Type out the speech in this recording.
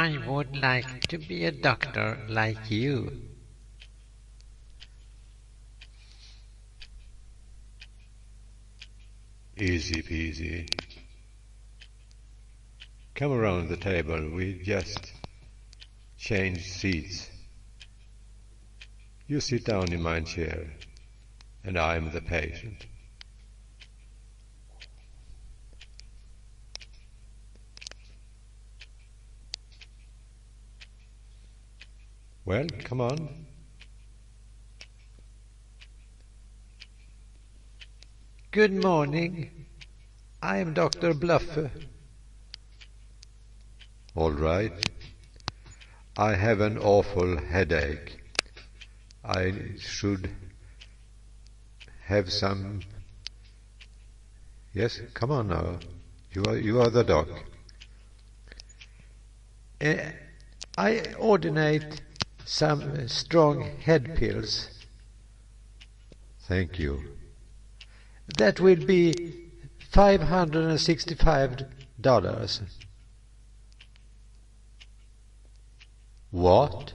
I would like to be a doctor like you. Easy peasy. Come around the table, we just changed seats. You sit down in my chair, and I'm the patient. Well, come on. Good morning. I am Dr. Bluffer. All right. I have an awful headache. I should have some... Yes, come on now. You are the doc. I ordinate some strong head pills. Thank you. That will be $565. What?